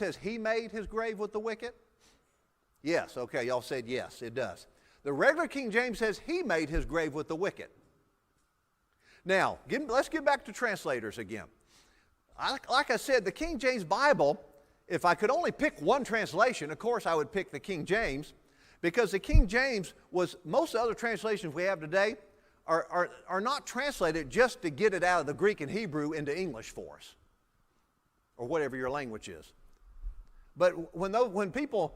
says he made his grave with the wicked? Yes, okay, y'all said yes, it does. The regular King James says he made his grave with the wicked. Now, let's get back to translators again. Like I said, the King James Bible, if I could only pick one translation, of course I would pick the King James, because the King James was, most of the other translations we have today are not translated just to get it out of the Greek and Hebrew into English for us, or whatever your language is. But when people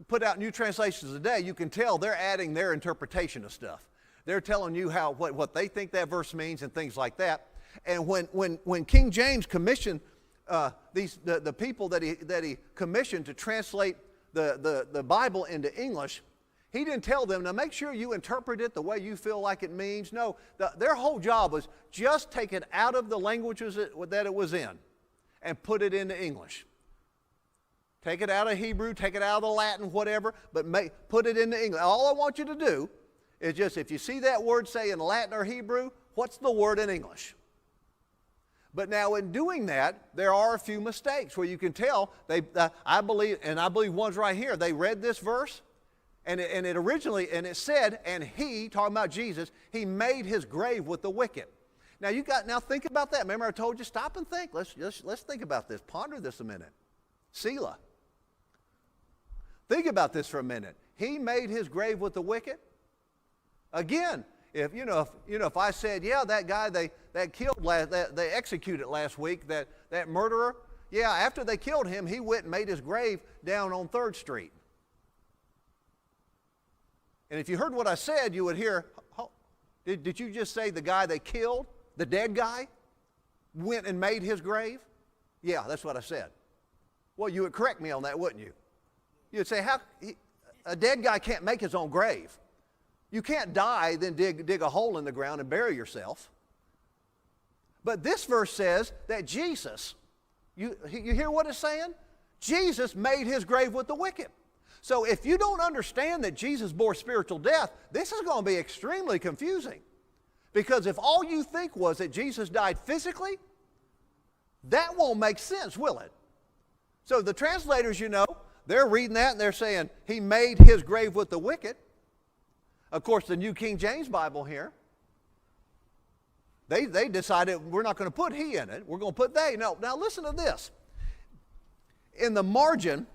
put out new translations today, you can tell they're adding their interpretation of stuff. They're telling you what they think that verse means and things like that. And when King James commissioned the people that he commissioned to translate the Bible into English, he didn't tell them, now make sure you interpret it the way you feel like it means. No, their whole job was just take it out of the languages that it was in and put it into English. Take it out of Hebrew, take it out of the Latin, whatever, but put it into English. All I want you to do is just, if you see that word, say in Latin or Hebrew, what's the word in English? But now in doing that, there are a few mistakes where you can tell, I believe one's right here, they read this verse, and it said, and he, talking about Jesus, he made his grave with the wicked. Now think about that. Remember I told you, stop and think. Let's think about this. Ponder this a minute. Selah. Think about this for a minute. He made his grave with the wicked. Again, if I said, yeah, that guy they executed last week, that murderer, yeah, after they killed him, he went and made his grave down on 3rd Street. And if you heard what I said, you would hear, did you just say the guy they killed, the dead guy, went and made his grave? Yeah, that's what I said. Well, you would correct me on that, wouldn't you? You'd say, a dead guy can't make his own grave. You can't die, then dig a hole in the ground and bury yourself. But this verse says that Jesus, you hear what it's saying? Jesus made his grave with the wicked. So if you don't understand that Jesus bore spiritual death, this is going to be extremely confusing. Because if all you think was that Jesus died physically, that won't make sense, will it? So the translators, they're reading that and they're saying, he made his grave with the wicked. Of course, the New King James Bible here, they decided we're not going to put he in it. We're going to put they. No, now listen to this. In the margin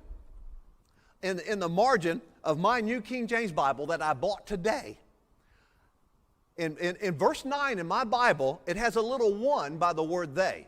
of my New King James Bible that I bought today, in verse 9 in my Bible, it has a little one by the word they.